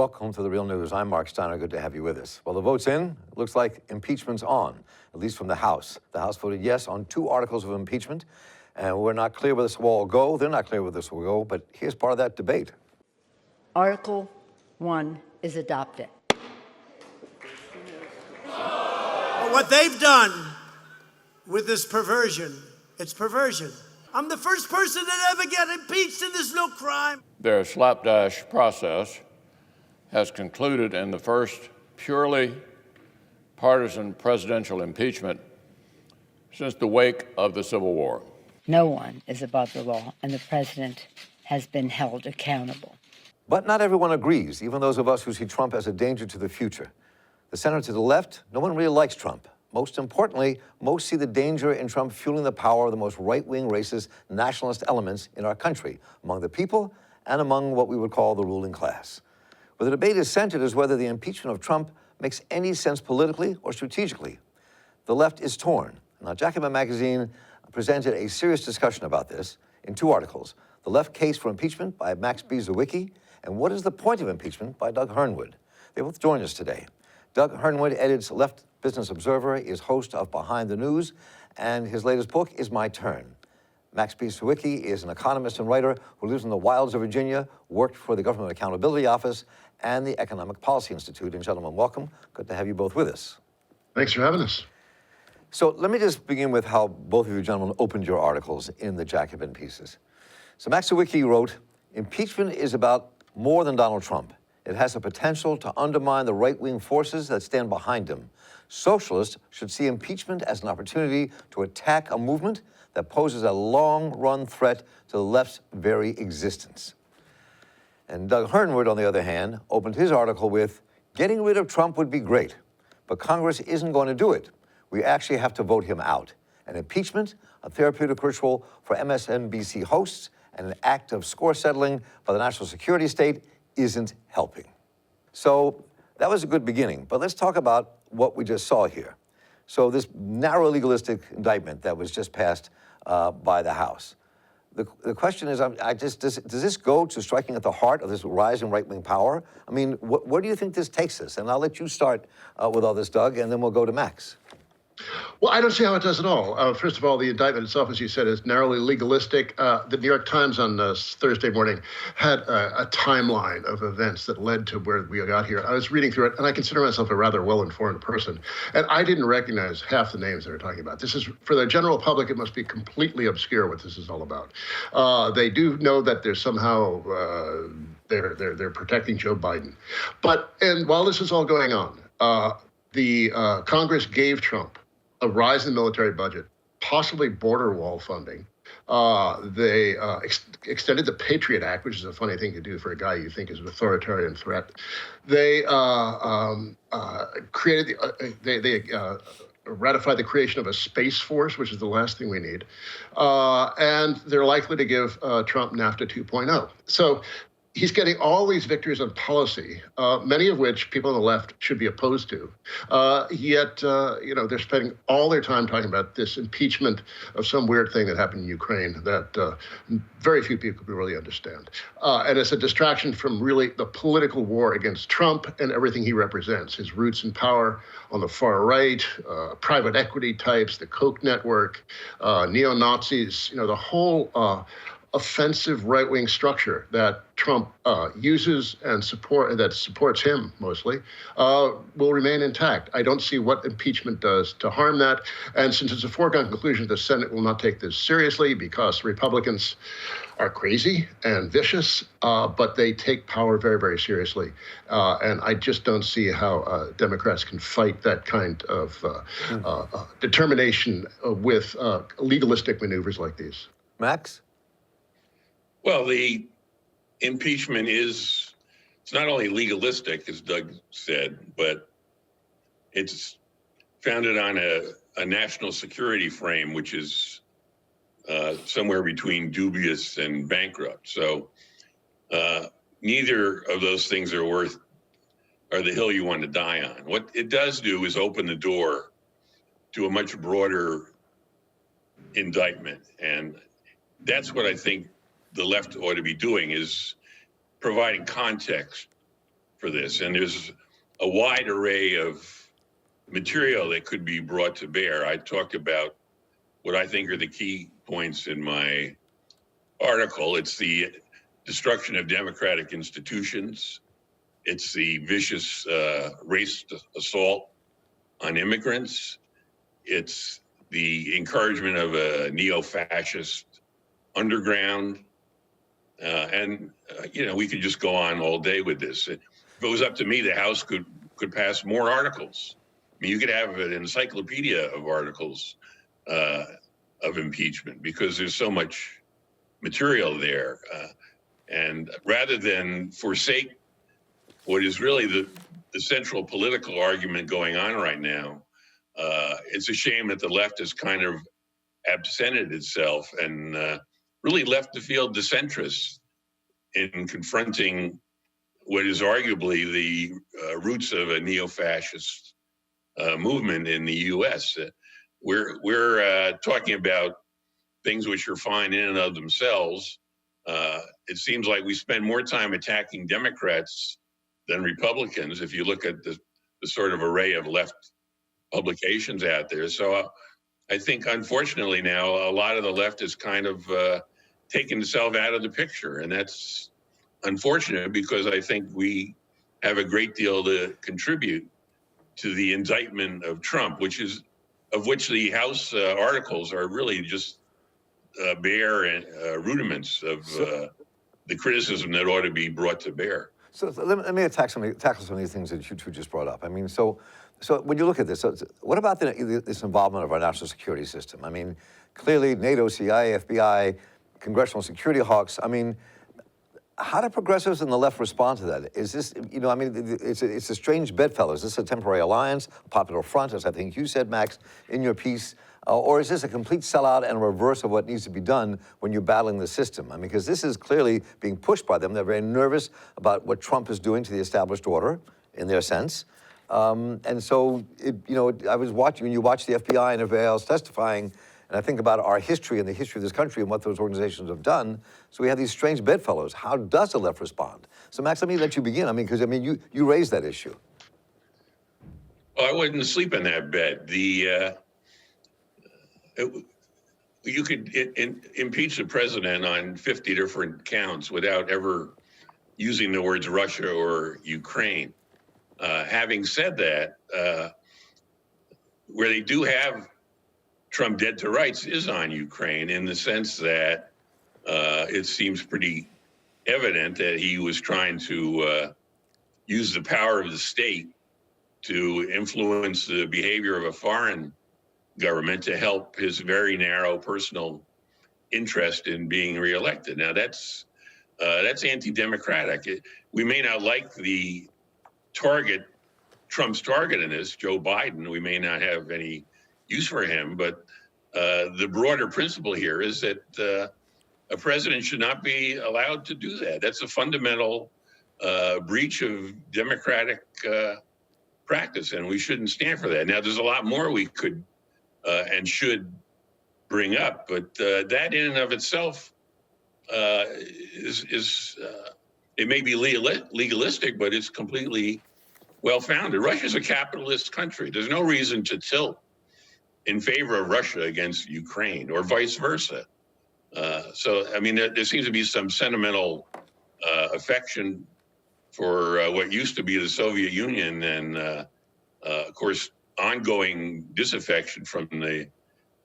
Welcome to The Real News. I'm Mark Steiner. Good to have you with us. Well, the vote's in. It looks like impeachment's on, at least from the House. The House voted yes on 2 articles of impeachment, and we're not clear where this will all go. They're not clear where this will go, but here's part of that debate. Article 1 is adopted. What they've done with this perversion, it's perversion. I'm the first person to ever get impeached, and there's no crime. Their slapdash process has concluded in the first purely partisan presidential impeachment since the wake of the Civil War. No one is above the law, and the president has been held accountable. But not everyone agrees, even those of us who see Trump as a danger to the future. The senator to the left, no one really likes Trump. Most importantly, most see the danger in Trump fueling the power of the most right-wing, racist, nationalist elements in our country, among the people and among what we would call the ruling class. Where the debate is centered is whether the impeachment of Trump makes any sense politically or strategically. The left is torn. Now, Jacobin Magazine presented a serious discussion about this in 2 articles. The Left Case for Impeachment by Max B. Zawicki, and What is the Point of Impeachment by Doug Hernwood. They both join us today. Doug Hernwood edits Left Business Observer, is host of Behind the News, and his latest book is My Turn. Max B. Zawicki is an economist and writer who lives in the wilds of Virginia, worked for the Government Accountability Office and the Economic Policy Institute. And gentlemen, welcome. Good to have you both with us. Thanks for having us. So let me just begin with how both of you gentlemen opened your articles in the Jacobin pieces. So Max Zawicki wrote, impeachment is about more than Donald Trump. It has the potential to undermine the right-wing forces that stand behind him. Socialists should see impeachment as an opportunity to attack a movement that poses a long-run threat to the left's very existence. And Doug Hernwood, on the other hand, opened his article with, getting rid of Trump would be great, but Congress isn't going to do it. We actually have to vote him out. And impeachment, a therapeutic ritual for MSNBC hosts, and an act of score settling by the national security state isn't helping. So that was a good beginning, but let's talk about what we just saw here. So this narrow legalistic indictment that was just passed by the House. The question is, does this go to striking at the heart of this rise in right-wing power? I mean, where do you think this takes us? And I'll let you start with all this, Doug, and then we'll go to Max. Well, I don't see how it does at all. First of all, the indictment itself, as you said, is narrowly legalistic. The New York Times on Thursday morning had a timeline of events that led to where we got here. I was reading through it, and I consider myself a rather well-informed person, and I didn't recognize half the names they were talking about. This is, for the general public, it must be completely obscure what this is all about. They do know that there's somehow they're protecting Joe Biden. And while this is all going on, the Congress gave Trump a rise in the military budget, possibly border wall funding. They extended the Patriot Act, which is a funny thing to do for a guy you think is an authoritarian threat. They ratified the creation of a space force, which is the last thing we need. And they're likely to give Trump NAFTA 2.0. So he's getting all these victories on policy, many of which people on the left should be opposed to. Yet, they're spending all their time talking about this impeachment of some weird thing that happened in Ukraine that very few people can really understand. And it's a distraction from really the political war against Trump and everything he represents, his roots in power on the far right, private equity types, the Koch network, neo-Nazis, the whole offensive right-wing structure that Trump uses and that supports him mostly, will remain intact. I don't see what impeachment does to harm that. And since it's a foregone conclusion, the Senate will not take this seriously because Republicans are crazy and vicious, but they take power very, very seriously. And I just don't see how Democrats can fight that kind of determination with legalistic maneuvers like these. Max? Well, the impeachment it's not only legalistic, as Doug said, but it's founded on a national security frame, which is somewhere between dubious and bankrupt. So neither of those things are the hill you want to die on. What it does do is open the door to a much broader indictment. And that's what I think the left ought to be doing, is providing context for this. And there's a wide array of material that could be brought to bear. I talked about what I think are the key points in my article. It's the destruction of democratic institutions. It's the vicious race assault on immigrants. It's the encouragement of a neo-fascist underground. We could just go on all day with this. If it was up to me, the House could pass more articles. I mean, you could have an encyclopedia of articles of impeachment because there's so much material there. And rather than forsake what is really the central political argument going on right now, it's a shame that the left has kind of absented itself and really left the field to centrists in confronting what is arguably the roots of a neo-fascist movement in the U.S. We're talking about things which are fine in and of themselves. It seems like we spend more time attacking Democrats than Republicans if you look at the sort of array of left publications out there. So I think, unfortunately, now a lot of the left has kind of taken itself out of the picture. And that's unfortunate because I think we have a great deal to contribute to the indictment of Trump, of which the House articles are really just bare rudiments of the criticism that ought to be brought to bear. So let me tackle some of these things that you two just brought up. I mean, so when you look at this, what about this involvement of our national security system? I mean, clearly NATO, CIA, FBI, congressional security hawks. I mean, how do progressives and the left respond to that? Is this, it's a strange bedfellow. Is this a temporary alliance, a popular front, as I think you said, Max, in your piece? Or is this a complete sellout and a reverse of what needs to be done when you're battling the system? I mean, because this is clearly being pushed by them. They're very nervous about what Trump is doing to the established order, in their sense. And so, I was watching, when you watch the FBI and everybody else testifying, and I think about our history and the history of this country and what those organizations have done. So we have these strange bedfellows. How does the left respond? So Max, let me let you begin. I mean, because you raised that issue. Well, I wouldn't sleep in that bed. You could impeach the president on 50 different counts without ever using the words Russia or Ukraine. Having said that, where they do have Trump dead to rights is on Ukraine, in the sense that it seems pretty evident that he was trying to use the power of the state to influence the behavior of a foreign government to help his very narrow personal interest in being reelected. Now that's anti-democratic. We may not like the Trump's target in this, Joe Biden. We may not have any use for him, but the broader principle here is that a president should not be allowed to do that. That's a fundamental breach of democratic practice, and we shouldn't stand for that. Now, there's a lot more we could and should bring up, but that in and of itself is it may be legalistic, but it's completely well-founded. Russia's a capitalist country. There's no reason to tilt in favor of Russia against Ukraine or vice versa. So, I mean, there seems to be some sentimental affection for what used to be the Soviet Union and, of course, ongoing disaffection from the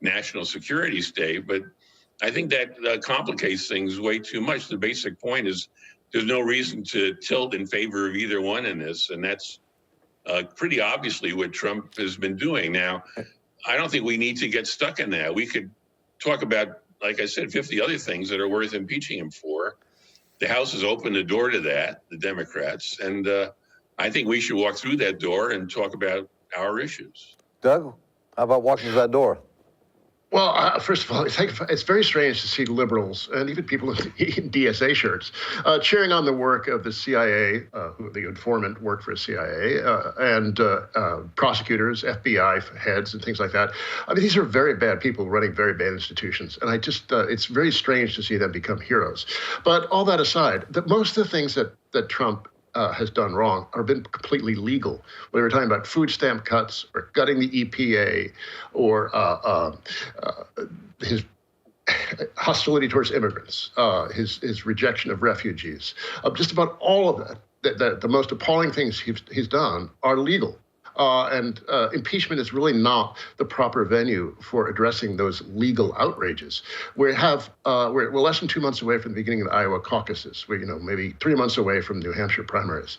national security state. But I think that complicates things way too much. The basic point is there's no reason to tilt in favor of either one in this. And that's pretty obviously what Trump has been doing. Now, I don't think we need to get stuck in that. We could talk about, like I said, 50 other things that are worth impeaching him for. The House has opened the door to that, the Democrats. And I think we should walk through that door and talk about our issues. Doug, how about walking through that door? Well, first of all, it's very strange to see liberals and even people in DSA shirts cheering on the work of the CIA, who the informant worked for the CIA, and prosecutors, FBI heads, and things like that. I mean, these are very bad people running very bad institutions, and it's very strange to see them become heroes. But all that aside, most of the things that Trump has done wrong are been completely legal. Whether we're talking about food stamp cuts or gutting the EPA or his hostility towards immigrants, his rejection of refugees, just about all of that, the most appalling things he's done are legal. And impeachment is really not the proper venue for addressing those legal outrages. We're less than 2 months away from the beginning of the Iowa caucuses. We're maybe 3 months away from New Hampshire primaries.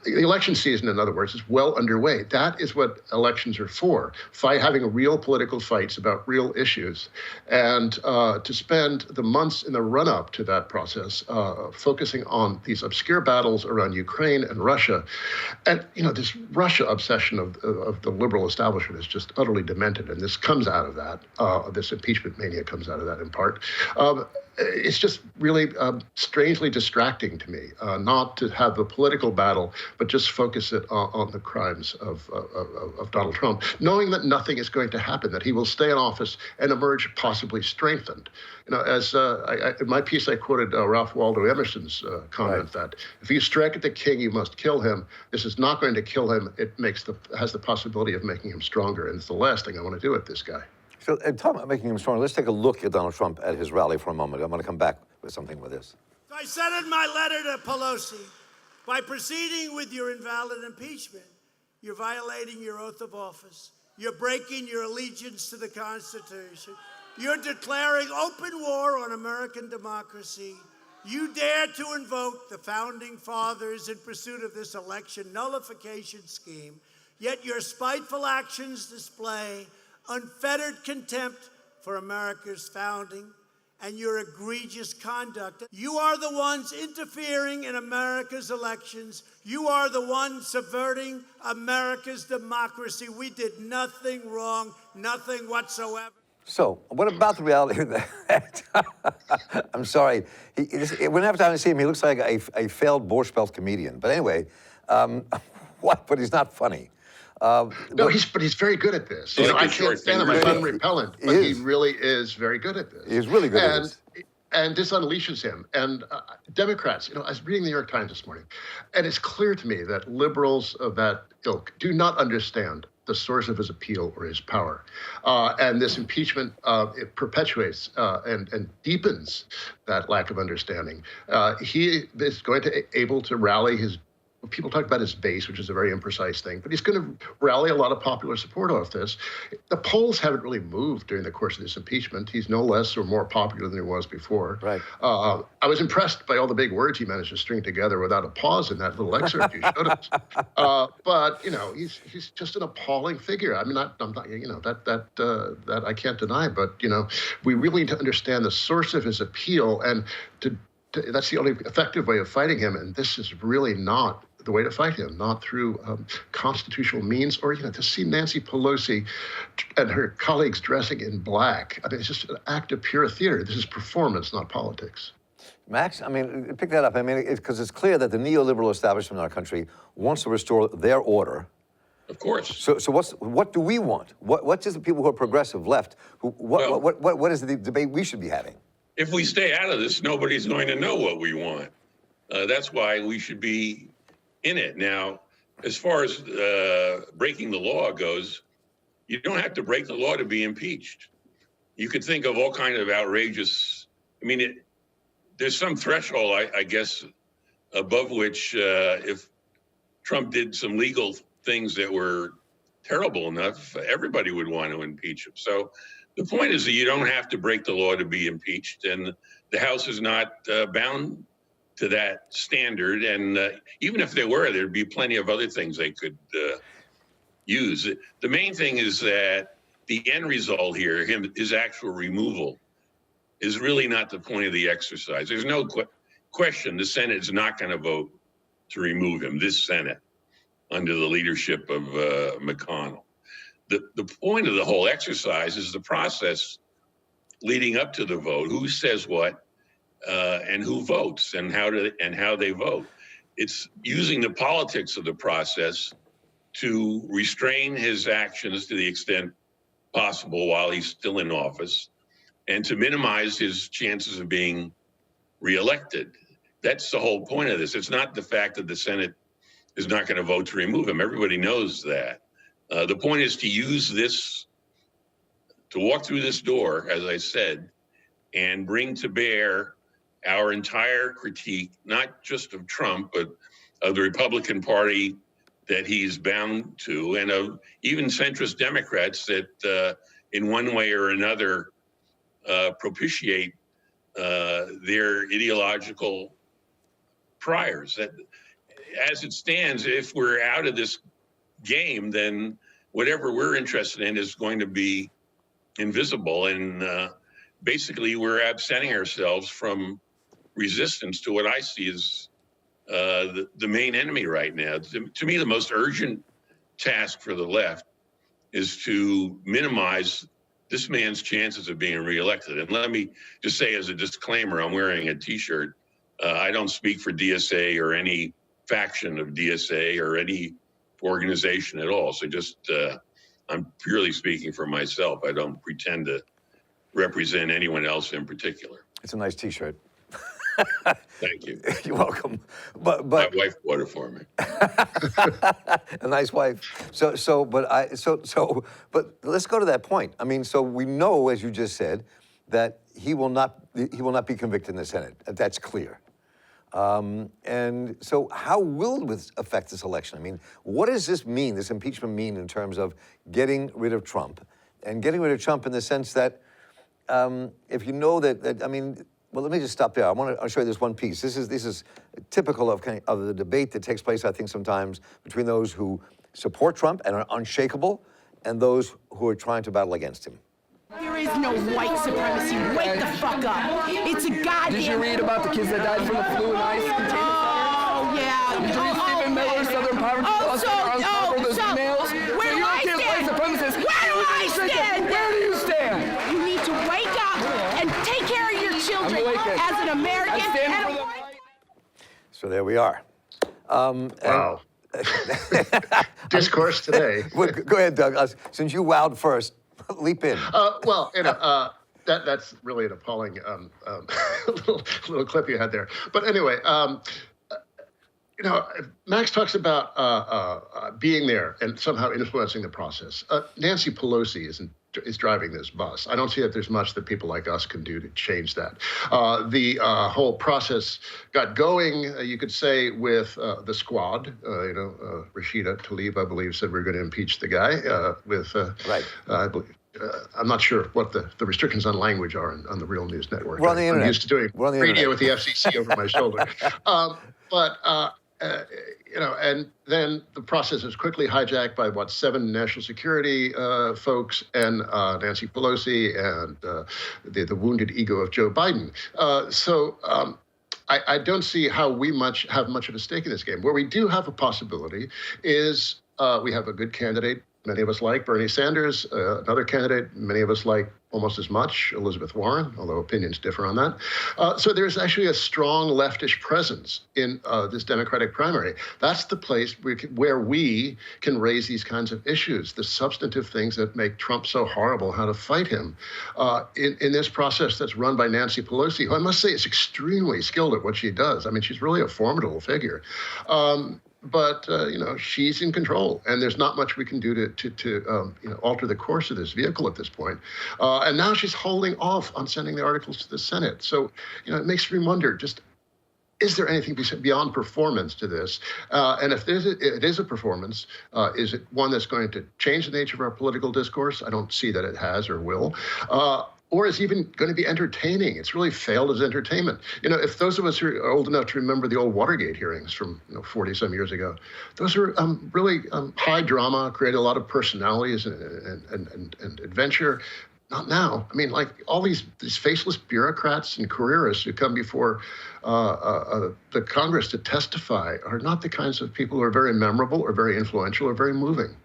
The election season, in other words, is well underway. That is what elections are for: having real political fights about real issues, and to spend the months in the run-up to that process focusing on these obscure battles around Ukraine and Russia, and this Russia obsession of the liberal establishment is just utterly demented, and this comes out of that. This impeachment mania comes out of that in part. It's just really strangely distracting to me not to have the political battle, but just focus it on the crimes of Donald Trump, knowing that nothing is going to happen, that he will stay in office and emerge possibly strengthened. As in my piece, I quoted Ralph Waldo Emerson's comment that if you strike at the king, you must kill him. This is not going to kill him. It has the possibility of making him stronger, and it's the last thing I want to do with this guy. So, talking about making him stronger, let's take a look at Donald Trump at his rally for a moment. I'm going to come back with something with this. I said in my letter to Pelosi, by proceeding with your invalid impeachment, you're violating your oath of office. You're breaking your allegiance to the Constitution. You're declaring open war on American democracy. You dare to invoke the Founding Fathers in pursuit of this election nullification scheme, yet your spiteful actions display unfettered contempt for America's founding and your egregious conduct. You are the ones interfering in America's elections. You are the ones subverting America's democracy. We did nothing wrong, nothing whatsoever. So, what about the reality of that? I'm sorry. Whenever I see him, he looks like a failed Borscht Belt comedian. But anyway, but he's not funny. No, he's very good at this. I can't stand him. I find him repellent, but he really is very good at this. He's really good at this. And this unleashes him. And Democrats, I was reading the New York Times this morning, and it's clear to me that liberals of that ilk do not understand the source of his appeal or his power. And this impeachment, it perpetuates and deepens that lack of understanding. He is going to able to rally his people talk about his base, which is a very imprecise thing, but he's going to rally a lot of popular support off this. The polls haven't really moved during the course of this impeachment. He's no less or more popular than he was before. Right. I was impressed by all the big words he managed to string together without a pause in that little excerpt you showed us. But he's just an appalling figure. I mean, I'm not that I can't deny. But we really need to understand the source of his appeal, and that's the only effective way of fighting him. And this is really not the way to fight him, not through constitutional means, or to see Nancy Pelosi and her colleagues dressing in black. I mean, it's just an act of pure theater. This is performance, not politics. Max, I mean, pick that up. I mean, because it's clear that the neoliberal establishment in our country wants to restore their order. Of course. So what do we want? What is the people who are progressive left? What is the debate we should be having? If we stay out of this, nobody's going to know what we want. That's why we should be in it. Now, as far as breaking the law goes, you don't have to break the law to be impeached. You could think of all kinds of outrageous, there's some threshold, I guess, above which if Trump did some legal things that were terrible enough, everybody would want to impeach him. So the point is that you don't have to break the law to be impeached, and the House is not bound to that standard. And even if they were, there'd be plenty of other things they could use. The main thing is that the end result here, his actual removal, is really not the point of the exercise. There's no question the Senate is not going to vote to remove him, this Senate, under the leadership of McConnell. The point of the whole exercise is the process leading up to the vote. Who says what, and who votes, and how they vote. It's using the politics of the process to restrain his actions to the extent possible while he's still in office, and to minimize his chances of being reelected. That's the whole point of this. It's not the fact that the Senate is not going to vote to remove him. Everybody knows that. The point is to use this, to walk through this door, as I said, and bring to bear our entire critique, not just of Trump, but of the Republican Party that he's bound to, and of even centrist Democrats that in one way or another propitiate their ideological priors. That, as it stands, if we're out of this game, then whatever we're interested in is going to be invisible, and basically we're absenting ourselves from resistance to what I see as the main enemy right now. To me, the most urgent task for the left is to minimize this man's chances of being reelected. And let me just say as a disclaimer, I'm wearing a T-shirt. I don't speak for DSA or any faction of DSA or any organization at all. So just, I'm purely speaking for myself. I don't pretend to represent anyone else in particular. It's a nice T-shirt. Thank you. You're welcome. But My wife bought it for me. a nice wife. But let's go to that point. I mean, so we know, as you just said, that he will not be convicted in the Senate. That's clear. And so how will this affect this election? I mean, what does this mean, this impeachment mean in terms of getting rid of Trump? And getting rid of Trump in the sense that if you know that I mean, well, let me just stop there. I'll show you this one piece. This is typical of the debate that takes place, I think, sometimes between those who support Trump and are unshakable and those who are trying to battle against him. There is no white supremacy. Wake the fuck up. It's a goddamn... Did you read about the kids that died from the flu and ice containment centers? Oh, yeah. Did you read Stephen Miller, Southern Poverty Law Center, uncover those emails? Where do I stand? Where do I stand? Where do you stand? You need to wake up and take care of your children as an American. I stand and for a the white... So there we are. Wow. Discourse today. Well, go ahead, Doug. Since you wowed first, leap in. Well, that's really an appalling little clip you had there. But anyway, Max talks about being there and somehow influencing the process. Nancy Pelosi is driving this bus. I don't see that there's much that people like us can do to change that. The whole process got going, you could say, with the squad. Rashida Tlaib, I believe, said we're going to impeach the guy right. I believe. I'm not sure what the restrictions on language are on the Real News Network. We're on the internet. I'm used to doing radio with the FCC over my shoulder. And then the process is quickly hijacked by 7 national security folks and Nancy Pelosi and the wounded ego of Joe Biden. I don't see how we have much of a stake in this game. Where we do have a possibility is we have a good candidate. Many of us like Bernie Sanders. Another candidate many of us like almost as much, Elizabeth Warren, although opinions differ on that. So there's actually a strong leftish presence in this Democratic primary. That's the place where we can raise these kinds of issues, the substantive things that make Trump so horrible, how to fight him. In this process that's run by Nancy Pelosi, who I must say is extremely skilled at what she does. I mean, she's really a formidable figure. But she's in control, and there's not much we can do to alter the course of this vehicle at this point. And now she's holding off on sending the articles to the Senate. So, it makes me wonder, just is there anything beyond performance to this? And if it is a performance, is it one that's going to change the nature of our political discourse? I don't see that it has or will. Or is even going to be entertaining. It's really failed as entertainment. If those of us who are old enough to remember the old Watergate hearings from 40-some years ago, those were really high drama, created a lot of personalities and adventure. Not now. I mean, like all these faceless bureaucrats and careerists who come before the Congress to testify are not the kinds of people who are very memorable or very influential or very moving.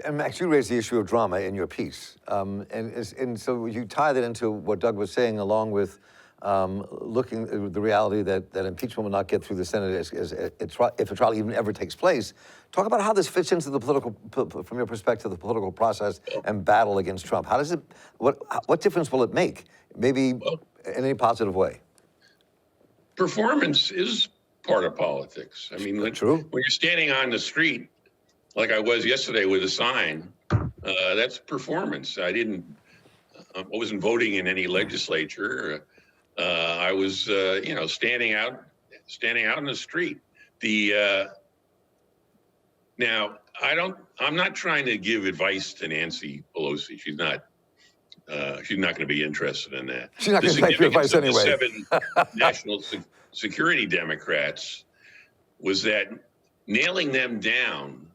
And Max, you raised the issue of drama in your piece. And so you tie that into what Doug was saying, along with looking at the reality that impeachment will not get through the Senate if a trial even ever takes place. Talk about how this fits into the political, from your perspective, the political process and battle against Trump. How does it, what difference will it make? Maybe in any positive way? performance is part of politics. I mean, when you're standing on the street, like I was yesterday with a sign, that's performance. I wasn't voting in any legislature. I was, standing out in the street. Now, I'm not trying to give advice to Nancy Pelosi. She's not going to be interested in that. She's not going to take your advice anyway. The 7 national security Democrats was that nailing them down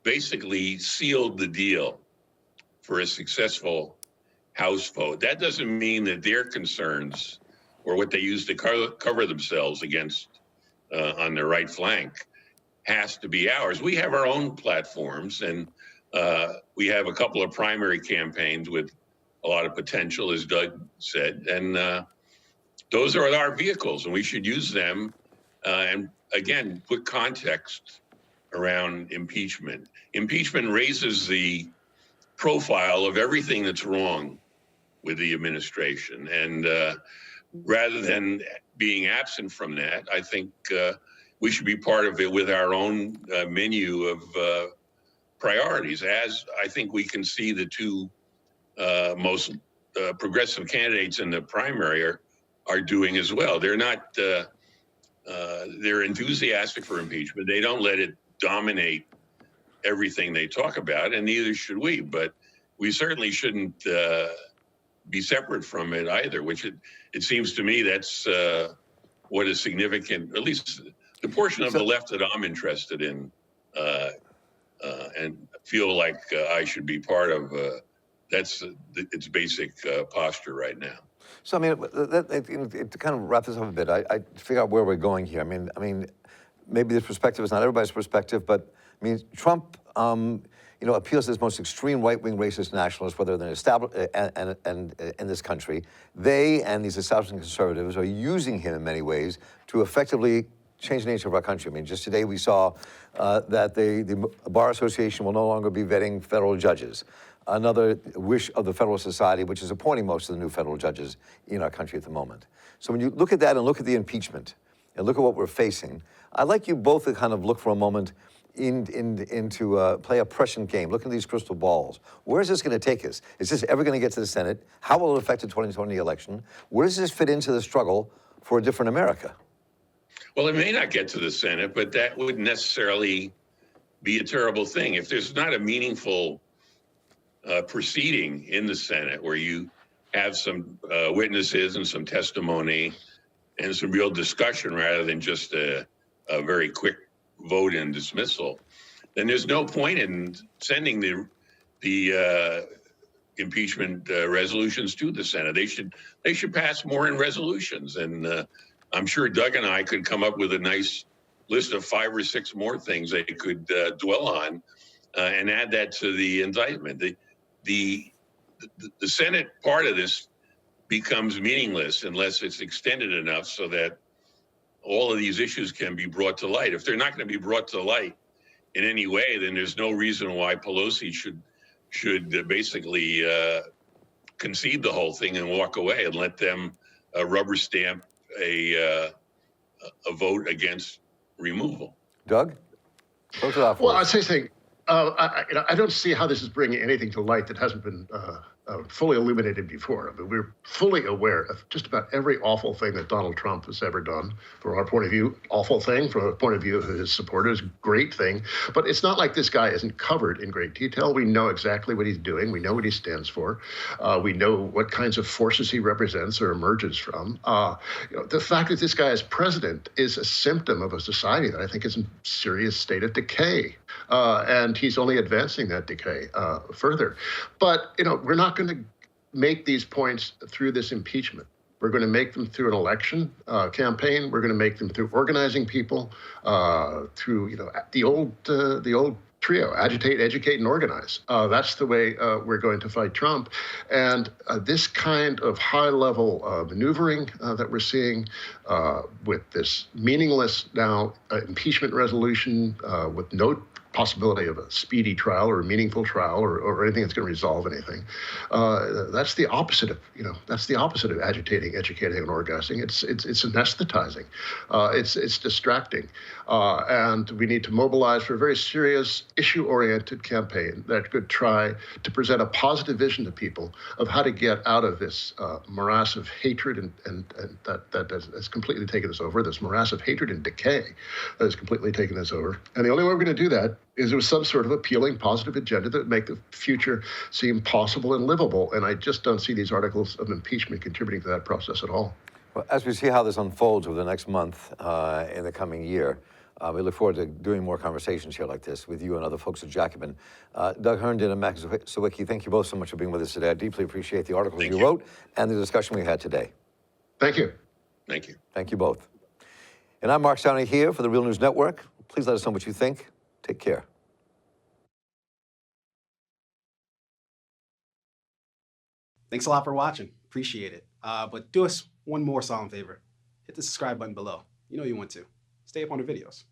basically sealed the deal for a successful House vote. That doesn't mean that their concerns or what they use to cover themselves against on their right flank has to be ours. We have our own platforms, and we have a couple of primary campaigns with a lot of potential, as Doug said, and those are our vehicles, and we should use them and, again, put context around impeachment. Impeachment raises the profile of everything that's wrong with the administration, and rather than being absent from that, I think we should be part of it with our own menu of priorities, as I think we can see the two most progressive candidates in the primary are doing as well. They're not, they're enthusiastic for impeachment. They don't let it dominate everything they talk about, and neither should we, but we certainly shouldn't be separate from it either, which it seems to me that's what is significant, at least the portion of the left that I'm interested in and feel like I should be part of. That's its basic posture right now. So, I mean, to kind of wrap this up a bit, I figure out where we're going here. I mean, maybe this perspective is not everybody's perspective, but I mean, Trump, appeals to this most extreme right-wing racist nationalists, whether they're established and in this country. They and these establishment conservatives are using him in many ways to effectively change the nature of our country. I mean, just today we saw that the Bar Association will no longer be vetting federal judges. Another wish of the Federal Society, which is appointing most of the new federal judges in our country at the moment. So when you look at that and look at the impeachment and look at what we're facing, I'd like you both to kind of look for a moment into play a prescient game. Look at these crystal balls. Where is this going to take us? Is this ever going to get to the Senate? How will it affect the 2020 election? Where does this fit into the struggle for a different America? Well, it may not get to the Senate, but that wouldn't necessarily be a terrible thing. If there's not a meaningful proceeding in the Senate where you have some witnesses and some testimony and some real discussion rather than just a very quick vote and dismissal, then there's no point in sending the impeachment resolutions to the Senate. They should pass more in resolutions, and I'm sure Doug and I could come up with a nice list of 5 or 6 more things they could dwell on and add that to the indictment. The Senate part of this becomes meaningless unless it's extended enough so that all of these issues can be brought to light. If they're not going to be brought to light in any way, then there's no reason why Pelosi should basically concede the whole thing and walk away and let them rubber stamp a vote against removal. Doug? Close it off. Well, I'd say something. I don't see how this is bringing anything to light that hasn't been fully illuminated before. I mean, we're fully aware of just about every awful thing that Donald Trump has ever done. From our point of view, awful thing. From the point of view of his supporters, great thing. But it's not like this guy isn't covered in great detail. We know exactly what he's doing. We know what he stands for. We know what kinds of forces he represents or emerges from. The fact that this guy is president is a symptom of a society that I think is in serious state of decay. And he's only advancing that decay further. But, we're not going to make these points through this impeachment. We're going to make them through an election campaign. We're going to make them through organizing people, through the old trio: agitate, educate, and organize. That's the way we're going to fight Trump. And this kind of high-level maneuvering that we're seeing, with this meaningless now impeachment resolution with no possibility of a speedy trial or a meaningful trial or anything that's going to resolve anything. That's the opposite of agitating, educating, and organizing. It's anesthetizing. It's distracting, and we need to mobilize for a very serious issue-oriented campaign that could try to present a positive vision to people of how to get out of this morass of hatred and that has completely taken us over. This morass of hatred and decay that has completely taken us over. And the only way we're going to do that is with some sort of appealing, positive agenda that would make the future seem possible and livable. And I just don't see these articles of impeachment contributing to that process at all. Well, as we see how this unfolds over the next month in the coming year, we look forward to doing more conversations here like this with you and other folks at Jacobin. Doug Herndon and Max Sawicki, thank you both so much for being with us today. I deeply appreciate the articles you wrote and the discussion we had today. Thank you. Thank you. Thank you both. And I'm Mark Downey here for the Real News Network. Please let us know what you think. Take care. Thanks a lot for watching. Appreciate it. But do us one more solemn favor. Hit the subscribe button below. You know you want to. Stay up on the videos.